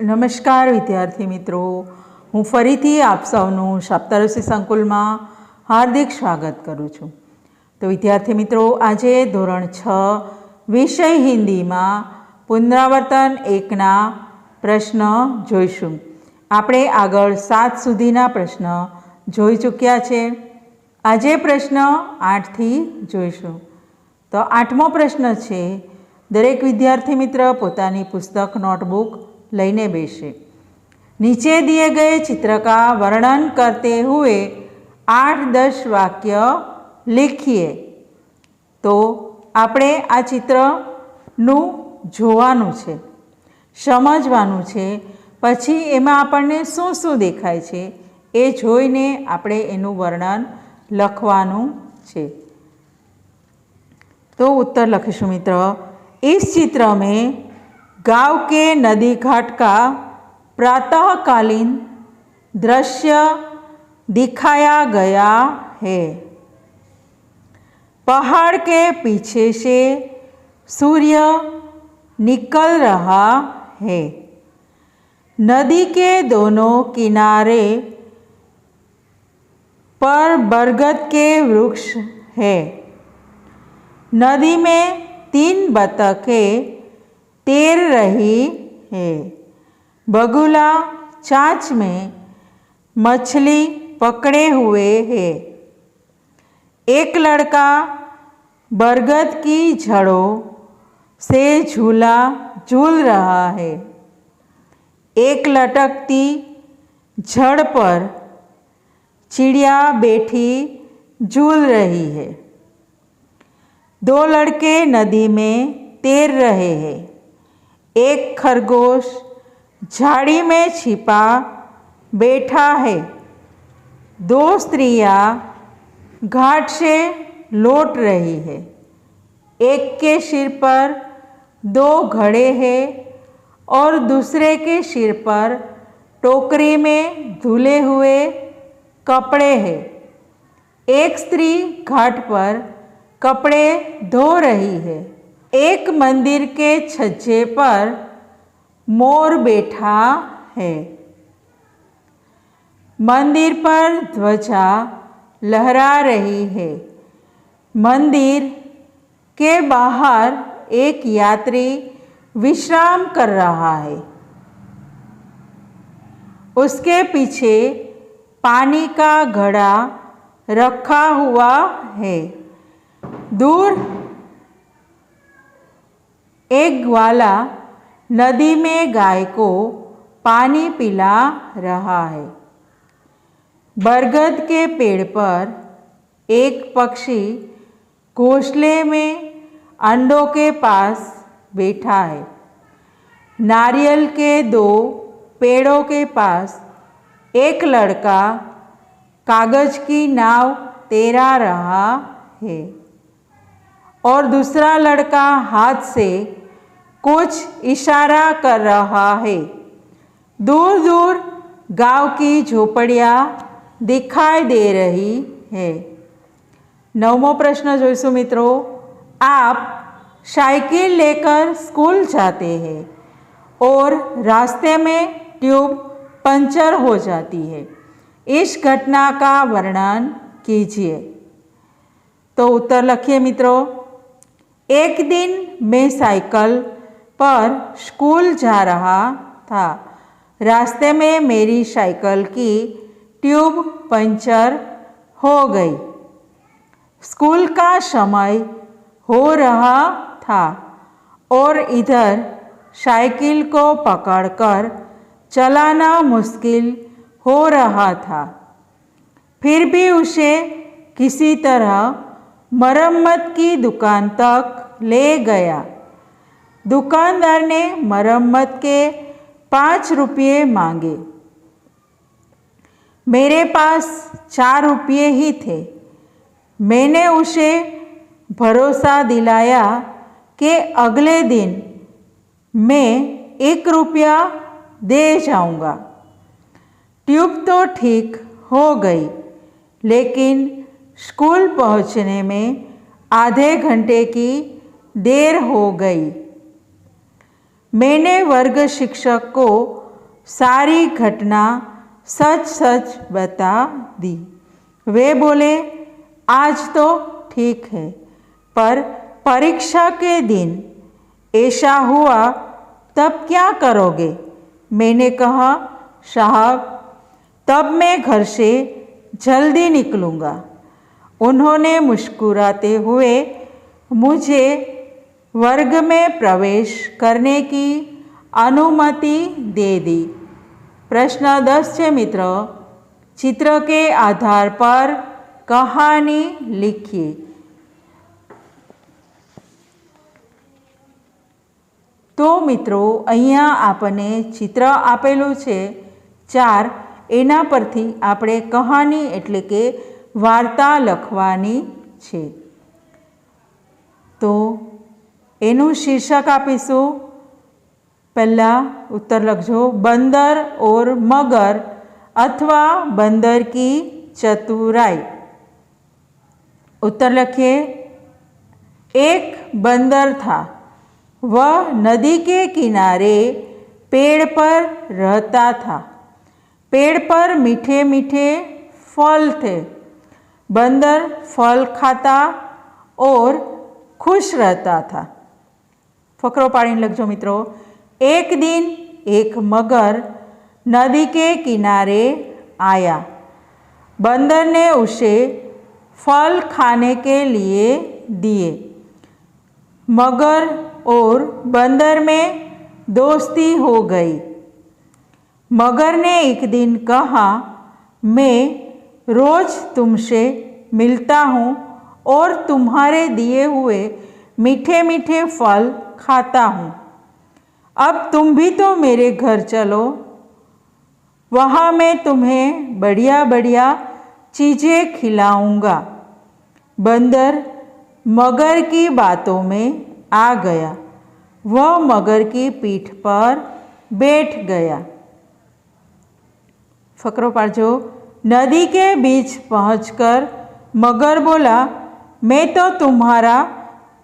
नमस्कार विद्यार्थी मित्रों, हूँ फरीथी आप सौનું સપ્તઋષિ સંકુલમાં હાર્દિક સ્વાગત કરું છું। તો વિદ્યાર્થી મિત્રો, આજે ધોરણ 6 વિષય હિન્દીમાં પુનરાવર્તન 1ના પ્રશ્ન જોઈશું। આપણે આગળ 7 સુધીના પ્રશ્ન જોઈ ચૂક્યા છે। આજે પ્રશ્ન 8થી જોઈશું। તો 8મો પ્રશ્ન છે, દરેક વિદ્યાર્થી મિત્ર પોતાની પુસ્તક नोटबुक लईने बेसे। नीचे दिए गए चित्र का वर्णन करते हुए 8-10 वाक्य लिखिए। तो आपणे आ चित्रनु जोवानुं छे, समजवानुं छे, पछी एमां आपणने शुं शुं देखाय छे ए जोईने आपणे एनुं वर्णन लखवानुं छे। तो उत्तर लखीशुं मित्र। इस चित्र में गांव के नदी घाट का प्रातःकालीन दृश्य दिखाया गया है। पहाड़ के पीछे से सूर्य निकल रहा है। नदी के दोनों किनारे पर बरगद के वृक्ष है। नदी में 3 बतखें तैर रही है। बगुला चांच में मछली पकड़े हुए है। एक लड़का बरगद की जड़ों से झूला झूल रहा है। एक लटकती जड़ पर चिड़िया बैठी झूल रही है। 2 लड़के नदी में तैर रहे हैं। एक खरगोश झाड़ी में छिपा बैठा है। 2 स्त्रियां घाट से लौट रही है। एक के सिर पर 2 घड़े हैं और दूसरे के सिर पर टोकरी में धुले हुए कपड़े हैं। एक स्त्री घाट पर कपड़े धो रही है। एक मंदिर के छज्जे पर मोर बैठा है। मंदिर पर ध्वजा लहरा रही है। मंदिर के बाहर एक यात्री विश्राम कर रहा है। उसके पीछे पानी का घड़ा रखा हुआ है। दूर एक ग्वाला नदी में गाय को पानी पिला रहा है। बरगद के पेड़ पर एक पक्षी घोंसले में अंडों के पास बैठा है। नारियल के 2 पेड़ों के पास एक लड़का कागज की नाव तैरा रहा है और दूसरा लड़का हाथ से कुछ इशारा कर रहा है। दूर दूर गांव की झोपड़ियाँ दिखाई दे रही है। 9मो प्रश्न जोईशुं मित्रों। आप साइकिल लेकर स्कूल जाते हैं और रास्ते में ट्यूब पंचर हो जाती है। इस घटना का वर्णन कीजिए। तो उत्तर लखिए मित्रों। एक दिन मैं साइकिल पर स्कूल जा रहा था। रास्ते में मेरी साइकिल की ट्यूब पंचर हो गई। स्कूल का समय हो रहा था और इधर साइकिल को पकड़कर चलाना मुश्किल हो रहा था। फिर भी उसे किसी तरह मरम्मत की दुकान तक ले गया। दुकानदार ने मरम्मत के 5 रुपये मांगे। मेरे पास 4 रुपये ही थे। मैंने उसे भरोसा दिलाया कि अगले दिन मैं 1 रुपया दे जाऊंगा। ट्यूब तो ठीक हो गई, लेकिन स्कूल पहुंचने में आधे घंटे की देर हो गई। मैंने वर्ग शिक्षक को सारी घटना सच सच बता दी। वे बोले, आज तो ठीक है, पर परीक्षा के दिन ऐसा हुआ तब क्या करोगे? मैंने कहा, साहब, तब मैं घर से जल्दी निकलूँगा। उन्होंने मुस्कुराते हुए मुझे वर्ग में प्रवेश करने की अनुमति दे दी। प्रश्न 10 है मित्रों, चित्र के आधार पर कहानी लिखिए। तो मित्रों, अहींया आपने चित्र आपेलू छे 4, एना परथी आपणे कहानी एटले के वार्ता लखवानी छे। तो एनु शीर्षक आपीशुं। पहला उत्तर लखजो, बंदर और मगर अथवा बंदर की चतुराई। उत्तर लिखिए, एक बंदर था। वह नदी के किनारे पेड़ पर रहता था। पेड़ पर मीठे मीठे फल थे। बंदर फल खाता और खुश रहता था। फकरो पाड़ीने लखजो मित्रों। एक दिन एक मगर नदी के किनारे आया। बंदर ने उसे फल खाने के लिए दिए। मगर और बंदर में दोस्ती हो गई। मगर ने एक दिन कहा, मैं रोज तुमसे मिलता हूँ और तुम्हारे दिए हुए मीठे मीठे फल खाता हूँ। अब तुम भी तो मेरे घर चलो, वहाँ मैं तुम्हें बढ़िया बढ़िया चीज़ें खिलाऊँगा। बंदर मगर की बातों में आ गया। वह मगर की पीठ पर बैठ गया। फकरो पाड़जो। नदी के बीच पहुंचकर मगर बोला, मैं तो तुम्हारा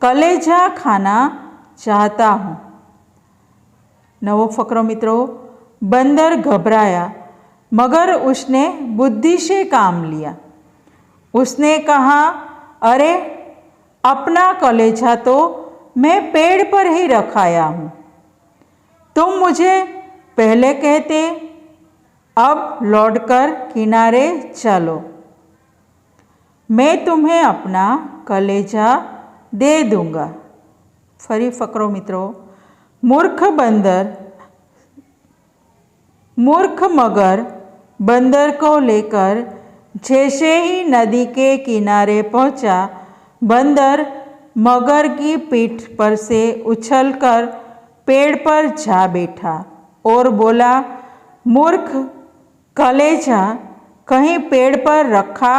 कलेजा खाना चाहता हूँ। नवो फकरो मित्रों। बंदर घबराया, मगर उसने बुद्धि से काम लिया। उसने कहा, अरे, अपना कलेजा तो मैं पेड़ पर ही रखाया हूँ। तुम मुझे पहले कहते, अब लौटकर किनारे चलो, मैं तुम्हें अपना कलेजा दे दूँगा। फरी फकरो मित्रों। मूर्ख मगर बंदर को लेकर जैसे ही नदी के किनारे पहुंचा, बंदर मगर की पीठ पर से उछलकर पेड़ पर जा बैठा और बोला, मूर्ख, कलेजा कहीं पेड़ पर रखा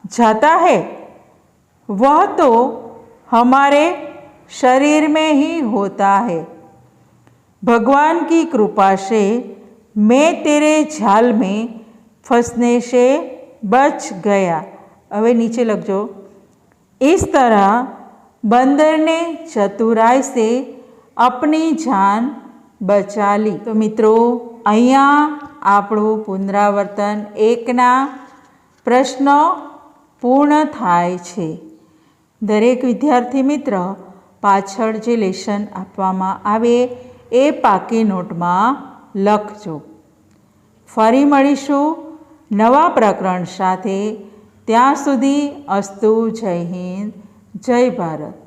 जाता है? वह तो हमारे शरीर में ही होता है। भगवान की कृपा से मैं तेरे जाल में फंसने से बच गया। अब नीचे लखजो। इस तरह बंदर ने चतुराई से अपनी जान बचा ली। तो मित्रों, अहींया આપણું પુનરાવર્તન 1ના પ્રશ્નો પૂર્ણ થાય છે। દરેક વિદ્યાર્થી મિત્ર પાછળ જે લેસન આપવામાં આવે એ પાકી નોટમાં લખજો। ફરી મળીશું નવા પ્રકરણ સાથે। ત્યાં સુધી અસ્તુ, જય હિન્દ, જય ભારત।